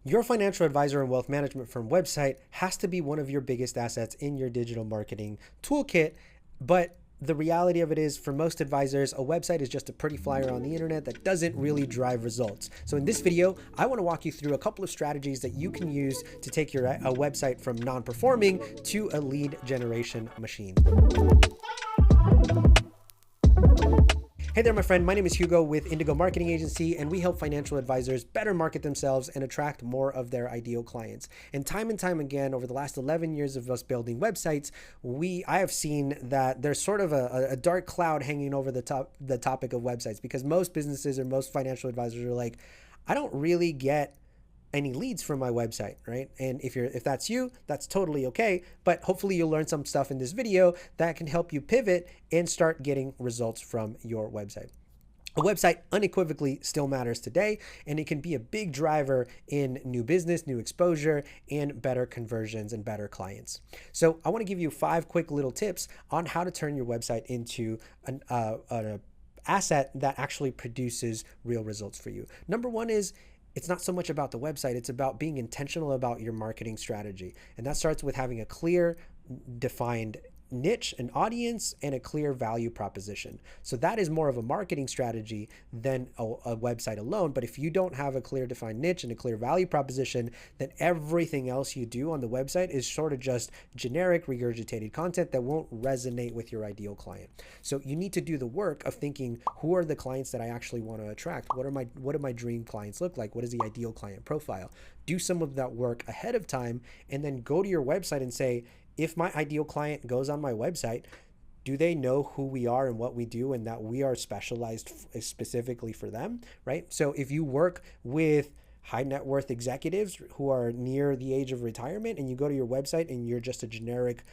Your financial advisor and wealth management firm website has to be one of your biggest assets in your digital marketing toolkit. But the reality of it is, for most advisors, a website is just a pretty flyer on the internet that doesn't really drive results. So in this video, I want to walk you through a couple of strategies that you can use to take your a website from non-performing to a lead generation machine. Hey there, my friend. My name is Hugo with Indigo Marketing Agency, and we help financial advisors better market themselves and attract more of their ideal clients. And time again, over the last 11 years of us building websites, I have seen that there's sort of a dark cloud hanging over the topic of websites, because most businesses or most financial advisors are like, I don't really get any leads from my website, right? And if that's you, that's totally okay. But hopefully you'll learn some stuff in this video that can help you pivot and start getting results from your website. A website unequivocally still matters today, and it can be a big driver in new business, new exposure, and better conversions and better clients. So I want to give you 5 quick little tips on how to turn your website into an asset that actually produces real results for you. Number 1 is, it's not so much about the website, it's about being intentional about your marketing strategy. And that starts with having a clear, defined niche, an audience, and a clear value proposition. So that is more of a marketing strategy than a website alone. But if you don't have a clear defined niche and a clear value proposition, then everything else you do on the website is sort of just generic, regurgitated content that won't resonate with your ideal client. So you need to do the work of thinking, who are the clients that I actually want to attract? What do my dream clients look like? What is the ideal client profile? Do some of that work ahead of time, and then go to your website and say, if my ideal client goes on my website, do they know who we are and what we do, and that we are specialized specifically for them, right? So if you work with high net worth executives who are near the age of retirement, and you go to your website and you're just a generic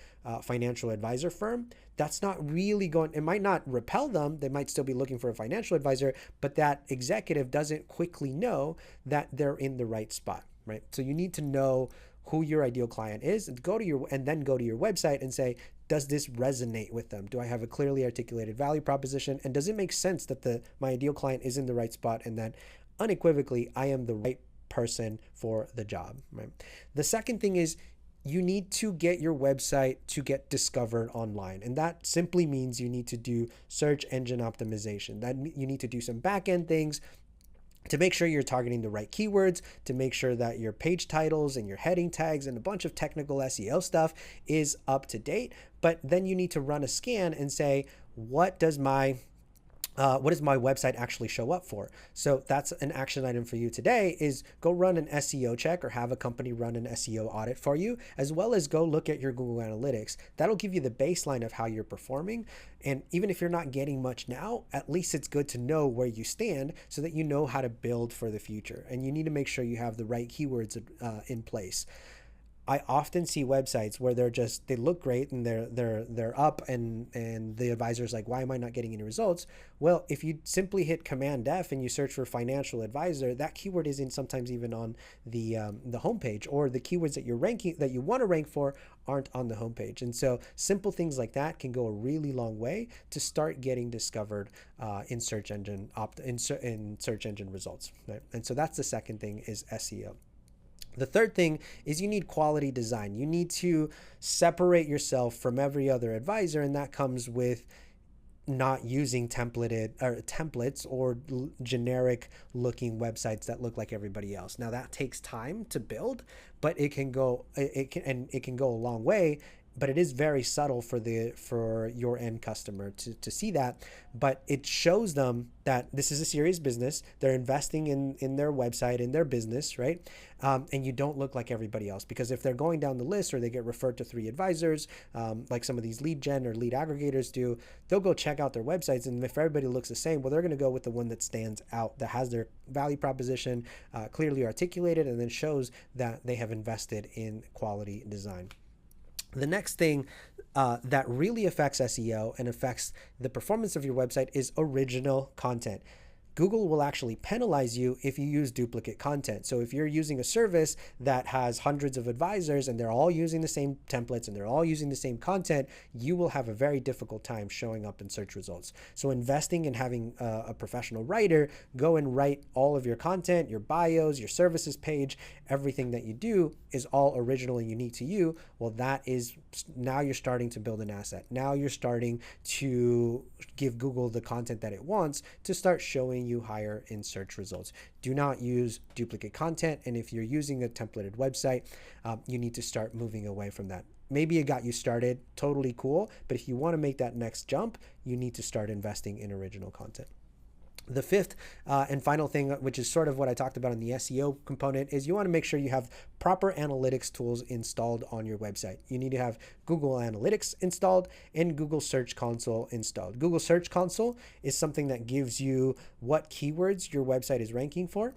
financial advisor firm, that's not really it might not repel them. They might still be looking for a financial advisor, but that executive doesn't quickly know that they're in the right spot, right? So you need to know who your ideal client is, and then go to your website and say, does this resonate with them? Do I have a clearly articulated value proposition? And does it make sense that my ideal client is in the right spot, and that unequivocally I am the right person for the job, right? The second thing is, you need to get your website to get discovered online. And that simply means you need to do search engine optimization. That you need to do some back-end things to make sure you're targeting the right keywords, to make sure that your page titles and your heading tags and a bunch of technical SEO stuff is up to date. But then you need to run a scan and say, what does my website actually show up for? So that's an action item for you today, is go run an SEO check, or have a company run an SEO audit for you, as well as go look at your Google Analytics. That'll give you the baseline of how you're performing. And even if you're not getting much now, at least it's good to know where you stand so that you know how to build for the future. And you need to make sure you have the right keywords in place. I often see websites where they look great and they're up, and the advisor's like, why am I not getting any results? Well, if you simply hit Command F and you search for financial advisor, that keyword isn't sometimes even on the homepage, or the keywords that you want to rank for aren't on the homepage. And so simple things like that can go a really long way to start getting discovered in search engine results, right? And so that's the second thing, is SEO. The third thing is, you need quality design. You need to separate yourself from every other advisor, and that comes with not using templates or generic looking websites that look like everybody else. Now that takes time to build, but it can go a long way. But it is very subtle for your end customer to see that. But it shows them that this is a serious business. They're investing in their website, in their business, right? And you don't look like everybody else, because if they're going down the list, or they get referred to 3 advisors, like some of these lead gen or lead aggregators do, they'll go check out their websites. And if everybody looks the same, well, they're going to go with the one that stands out, that has their value proposition clearly articulated, and then shows that they have invested in quality design. The next thing that really affects SEO and affects the performance of your website is original content. Google will actually penalize you if you use duplicate content. So if you're using a service that has hundreds of advisors and they're all using the same templates and they're all using the same content, you will have a very difficult time showing up in search results. So investing in having a professional writer go and write all of your content, your bios, your services page, everything that you do is all original and unique to you. Well, that is, now you're starting to build an asset. Now you're starting to give Google the content that it wants to start showing you higher in search results. Do not use duplicate content. And if you're using a templated website, you need to start moving away from that. Maybe it got you started, totally cool. But if you want to make that next jump, you need to start investing in original content. The fifth and final thing, which is sort of what I talked about in the SEO component, is you want to make sure you have proper analytics tools installed on your website. You need to have Google Analytics installed and Google Search Console installed. Google Search Console is something that gives you what keywords your website is ranking for.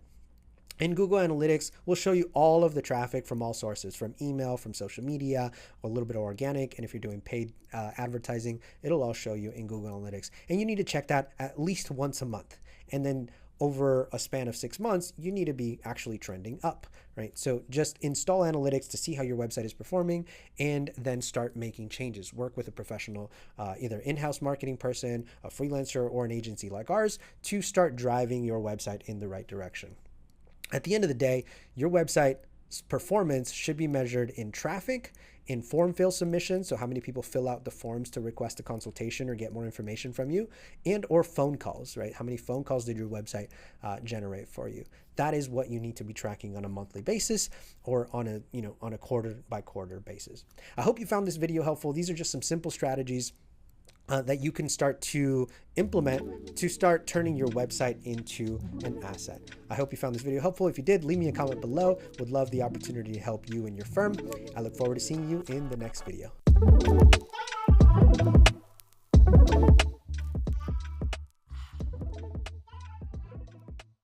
And Google Analytics will show you all of the traffic from all sources, from email, from social media, or a little bit of organic. And if you're doing paid advertising, it'll all show you in Google Analytics. And you need to check that at least once a month. And then over a span of 6 months, you need to be actually trending up, right? So just install analytics to see how your website is performing and then start making changes. Work with a professional, either in-house marketing person, a freelancer, or an agency like ours to start driving your website in the right direction. At the end of the day, your website's performance should be measured in traffic, in form fill submissions, so how many people fill out the forms to request a consultation or get more information from you, and or phone calls, right? How many phone calls did your website generate for you? That is what you need to be tracking on a monthly basis or on a quarter by quarter basis. I hope you found this video helpful. These are just some simple strategies that you can start to implement to start turning your website into an asset. I hope you found this video helpful. If you did, leave me a comment below. Would love the opportunity to help you and your firm. I look forward to seeing you in the next video.